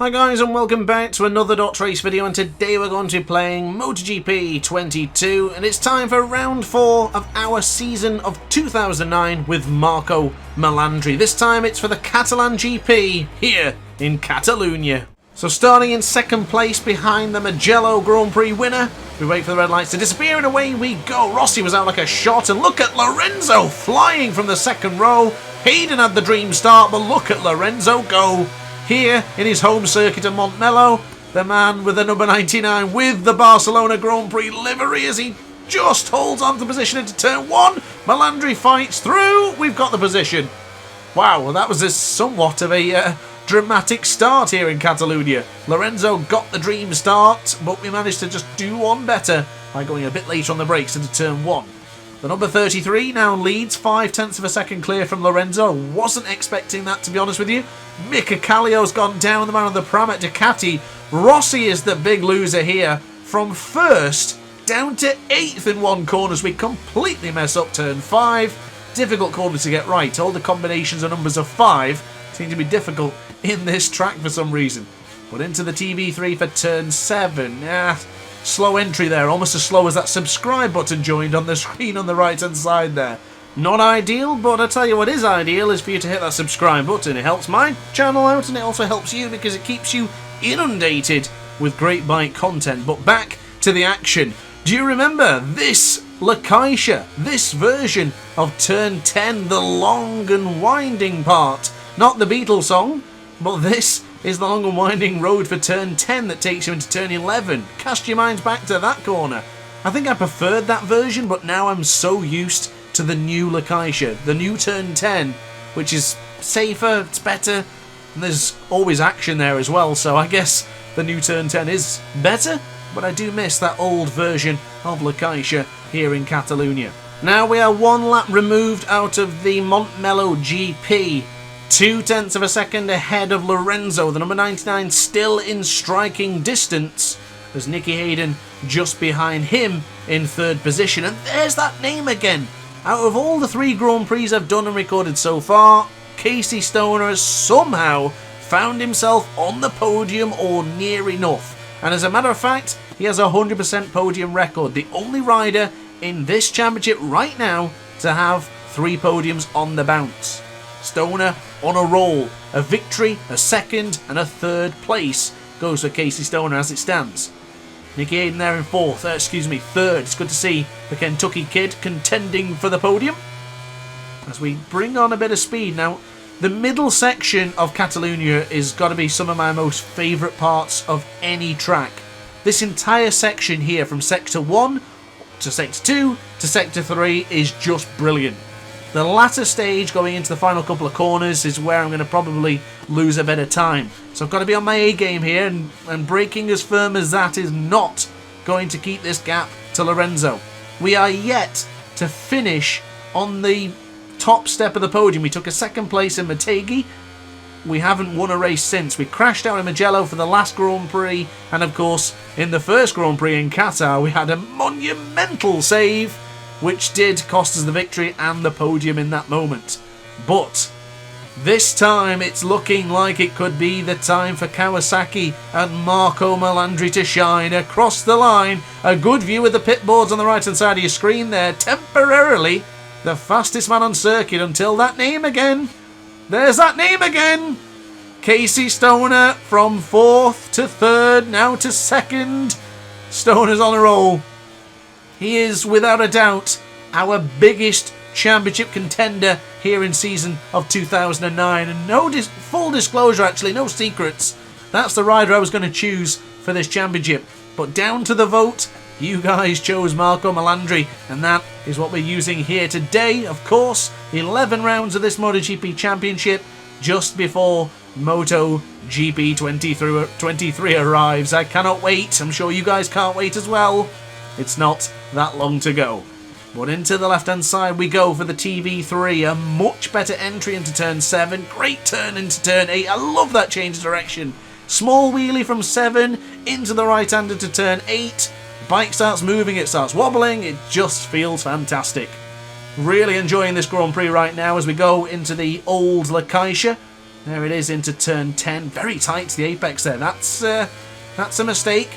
Hi guys and welcome back to another DrAce video, and today we're going to be playing MotoGP 22 and it's time for round 4 of our season of 2009 with Marco Melandri. This time it's for the Catalan GP here in Catalunya. So starting in second place behind the Mugello Grand Prix winner, we wait for the red lights to disappear and away we go. Rossi was out like a shot and look at Lorenzo flying from the second row. Hayden had the dream start, but look at Lorenzo go. Here in his home circuit of Montmello, the man with the number 99 with the Barcelona Grand Prix livery as he just holds on to position into turn 1. Melandri fights through. We've got the position. Wow, well that was somewhat of a dramatic start here in Catalunya. Lorenzo got the dream start, but we managed to just do one better by going a bit later on the brakes into turn 1. The number 33 now leads 0.5 of a second clear from Lorenzo. Wasn't expecting that, to be honest with you. Mika Kallio's gone down, the man of the Pram at Ducati. Rossi is the big loser here. From first down to 8th in one corner as we completely mess up turn 5. Difficult corner to get right. All the combinations of numbers of 5 seem to be difficult in this track for some reason. But into the TV3 for turn 7. Slow entry there, almost as slow as that subscribe button joined on the screen on the right hand side there. Not ideal, but I tell you what is ideal is for you to hit that subscribe button. It helps my channel out and it also helps you because it keeps you inundated with great bike content. But back to the action. Do you remember this Lacaisha, this version of turn 10, the long and winding part? Not the Beatles song, but this is the long and winding road for turn 10 that takes you into turn 11. Cast your minds back to that corner. I think I preferred that version, but now I'm so used to the new Lacaisha, the new turn 10, which is safer, it's better, and there's always action there as well, so I guess the new turn 10 is better, but I do miss that old version of Lacaisha here in Catalunya. Now we are one lap removed out of the Montmello GP. 0.2 of a second ahead of Lorenzo, the number 99 still in striking distance, as Nicky Hayden just behind him in third position. And there's that name again. Out of all the 3 Grand Prix I've done and recorded so far, Casey Stoner has somehow found himself on the podium or near enough. And as a matter of fact, he has a 100% podium record, the only rider in this championship right now to have 3 podiums on the bounce. Stoner on a roll. A victory, a second and a third place goes for Casey Stoner as it stands. Nicky Hayden there in third. It's good to see the Kentucky kid contending for the podium. As we bring on a bit of speed now, the middle section of Catalunya is got to be some of my most favourite parts of any track. This entire section here from Sector 1 to Sector 2 to Sector 3 is just brilliant. The latter stage going into the final couple of corners is where I'm going to probably lose a bit of time. So I've got to be on my A game here, and braking as firm as that is not going to keep this gap to Lorenzo. We are yet to finish on the top step of the podium. We took a second place in Motegi. We haven't won a race since. We crashed out in Mugello for the last Grand Prix, and of course in the first Grand Prix in Qatar we had a monumental save, which did cost us the victory and the podium in that moment. But this time it's looking like it could be the time for Kawasaki and Marco Melandri to shine across the line. A good view of the pit boards on the right hand side of your screen there. Temporarily the fastest man on circuit until that name again. There's that name again. Casey Stoner from 4th to 3rd, now to 2nd. Stoner's on a roll. He is, without a doubt, our biggest championship contender here in season of 2009. And full disclosure, actually, no secrets. That's the rider I was going to choose for this championship. But down to the vote, you guys chose Marco Melandri. And that is what we're using here today. Of course, 11 rounds of this MotoGP championship just before MotoGP 23 arrives. I cannot wait. I'm sure you guys can't wait as well. It's not that long to go. But into the left-hand side we go for the TV3. A much better entry into turn 7. Great turn into turn 8. I love that change of direction. Small wheelie from 7 into the right-hand into turn 8. Bike starts moving, it starts wobbling. It just feels fantastic. Really enjoying this Grand Prix right now as we go into the old Lacaisha. There it is into turn 10. Very tight to the apex there. That's a mistake.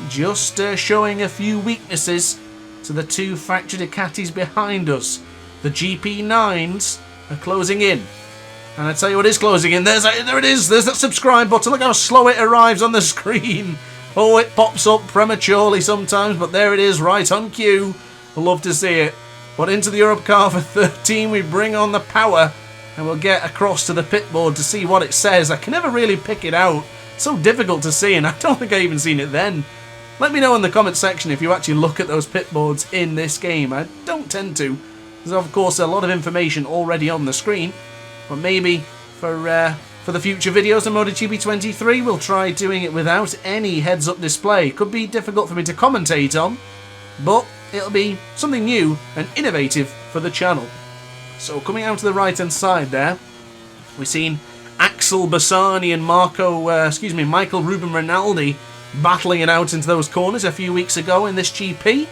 Just showing a few weaknesses to the two factory Ducatis behind us. The GP9s are closing in. And I tell you what is closing in. There it is. There's that subscribe button. Look how slow it arrives on the screen. Oh, it pops up prematurely sometimes, but there it is, right on cue. I love to see it. But into the Europe car for 13, we bring on the power, and we'll get across to the pit board to see what it says. I can never really pick it out. It's so difficult to see, and I don't think I even seen it then. Let me know in the comment section if you actually look at those pit boards in this game. I don't tend to. There's of course a lot of information already on the screen, but maybe for the future videos on MotoGP 23 we'll try doing it without any heads-up display. Could be difficult for me to commentate on, but it'll be something new and innovative for the channel. So coming out to the right hand side there, we've seen Axel Bassani and Michael Ruben Rinaldi battling it out into those corners a few weeks ago in this GP.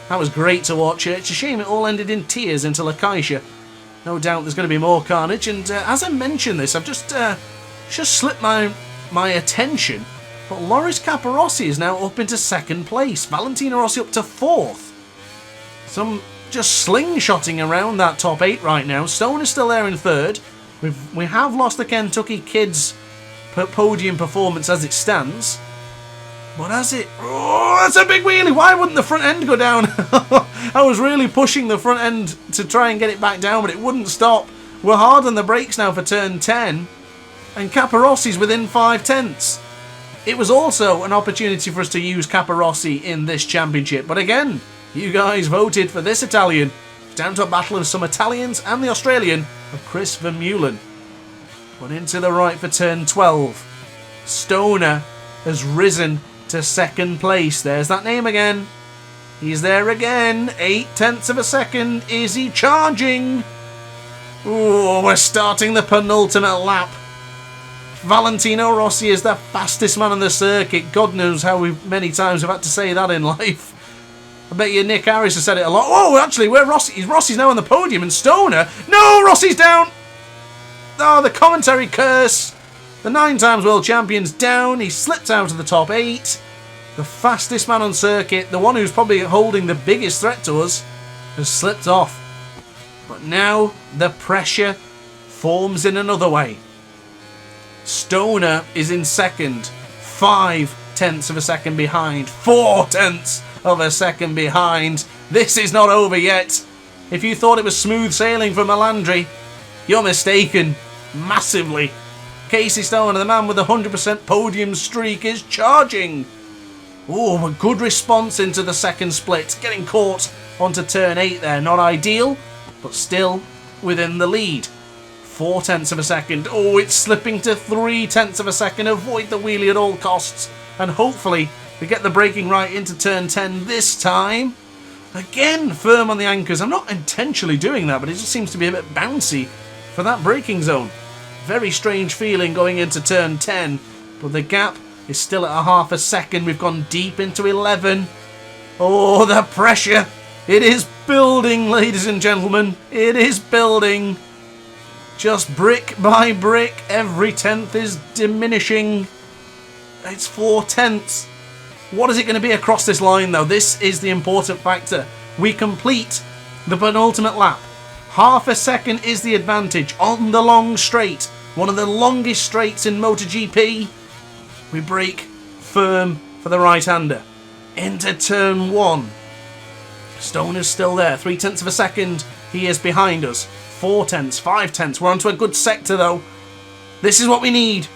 That was great to watch. It's a shame it all ended in tears into Lacaisha. No doubt there's going to be more carnage, and as I mentioned this, I've just slipped my attention, but Loris Capirossi is now up into second place. Valentino Rossi up to fourth. Some just slingshotting around that top 8 right now. Stone is still there in third. We have lost the Kentucky Kids podium performance as it stands. But oh, that's a big wheelie. Why wouldn't the front end go down? I was really pushing the front end to try and get it back down, but it wouldn't stop. We're hard on the brakes now for turn 10, and Capirossi's within 5/10. It was also an opportunity for us to use Capirossi in this championship, but again, you guys voted for this Italian. Down to a battle of some Italians and the Australian of Chris Vermeulen. But into the right for turn 12. Stoner has risen to second place. There's that name again. He's there again. 0.8 of a second. Is he charging? Oh, we're starting the penultimate lap. Valentino Rossi is the fastest man on the circuit. God knows how many times we've had to say that in life. I bet you Nick Harris has said it a lot. Oh, actually, where Rossi's now on the podium, and Stoner. No, Rossi's down. Oh, the commentary curse. The 9 times world champion's down. He slipped out of the top 8. The fastest man on circuit, the one who's probably holding the biggest threat to us, has slipped off. But now the pressure forms in another way. Stoner is in second, 0.5 of a second behind, 0.4 of a second behind. This is not over yet. If you thought it was smooth sailing for Melandri, you're mistaken massively. Casey Stoner, the man with the 100% podium streak, is charging. Oh, a good response into the second split. Getting caught onto turn 8 there. Not ideal, but still within the lead. 0.4 of a second. Oh, it's slipping to 0.3 of a second. Avoid the wheelie at all costs. And hopefully we get the braking right into turn 10 this time. Again, firm on the anchors. I'm not intentionally doing that, but it just seems to be a bit bouncy for that braking zone. Very strange feeling going into turn 10, but the gap is still at 0.5 a second. We've gone deep into 11. Oh, the pressure. It is building, ladies and gentlemen. It is building. Just brick by brick, every tenth is diminishing. It's 0.4. What is it going to be across this line, though? This is the important factor. We complete the penultimate lap. 0.5 a second is the advantage on the long straight. One of the longest straights in MotoGP. We brake firm for the right-hander. Into turn 1. Stoner's still there. 0.3 of a second. He is behind us. 0.4, 0.5. We're onto a good sector, though. This is what we need.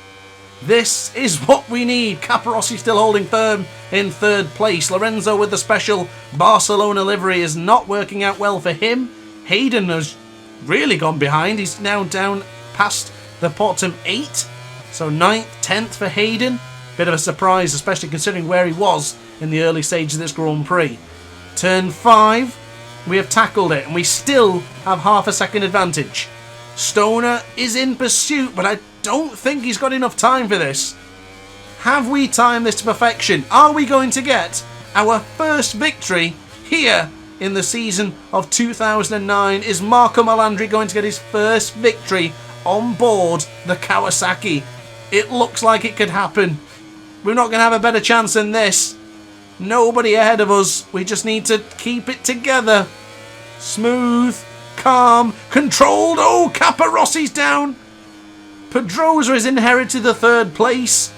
This is what we need. Capirossi still holding firm in third place. Lorenzo with the special Barcelona livery is not working out well for him. Hayden has really gone behind. He's now down past the bottom 8. So 9th, 10th for Hayden. Bit of a surprise, especially considering where he was in the early stages of this Grand Prix. Turn 5, we have tackled it, and we still have 0.5 a second advantage. Stoner is in pursuit, but I don't think he's got enough time for this. Have we timed this to perfection? Are we going to get our first victory here in the season of 2009? Is Marco Melandri going to get his first victory on board the Kawasaki. It looks like it could happen. We're not going to have a better chance than this. Nobody ahead of us. We just need to keep it together. Smooth, calm, controlled. Oh, Caparossi's down. Pedrosa has inherited the 3rd place.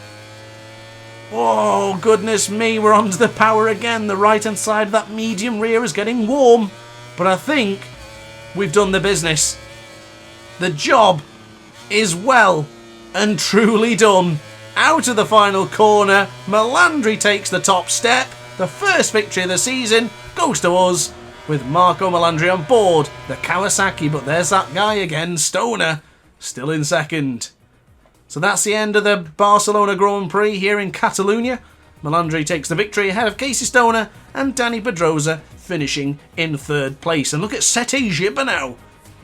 Oh, goodness me, we're onto the power again. The right-hand side of that medium rear is getting warm. But I think we've done the business. The job is well and truly done. Out of the final corner, Melandri takes the top step. The first victory of the season goes to us with Marco Melandri on board the Kawasaki. But there's that guy again, Stoner, still in 2nd. So that's the end of the Barcelona Grand Prix here in Catalunya. Melandri takes the victory ahead of Casey Stoner and Danny Pedrosa finishing in 3rd place. And look at Sete Gibber now.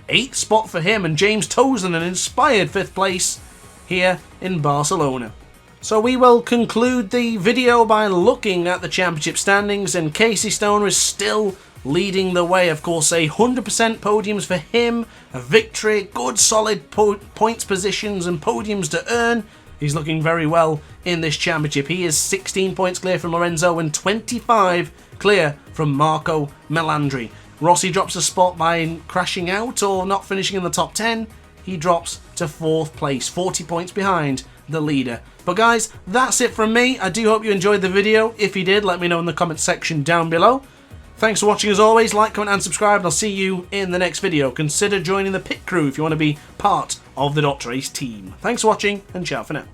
8th spot for him, and James Tozen an inspired 5th place here in Barcelona. So we will conclude the video by looking at the championship standings, and Casey Stoner is still leading the way. Of course, 100% podiums for him, a victory, good solid points positions and podiums to earn. He's looking very well in this championship. He is 16 points clear from Lorenzo and 25 clear from Marco Melandri. Rossi drops a spot by crashing out or not finishing in the top 10. He drops to 4th place, 40 points behind the leader. But guys, that's it from me. I do hope you enjoyed the video. If you did, let me know in the comment section down below. Thanks for watching as always. Like, comment and subscribe, and I'll see you in the next video. Consider joining the pit crew if you want to be part of the DrAce team. Thanks for watching, and ciao for now.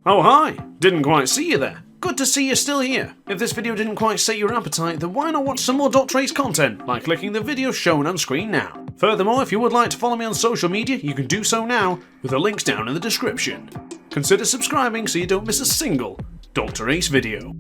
Oh hi, didn't quite see you there. Good to see you're still here. If this video didn't quite set your appetite, then why not watch some more DrAce content by clicking the video shown on screen now. Furthermore, if you would like to follow me on social media, you can do so now with the links down in the description. Consider subscribing so you don't miss a single DrAce video.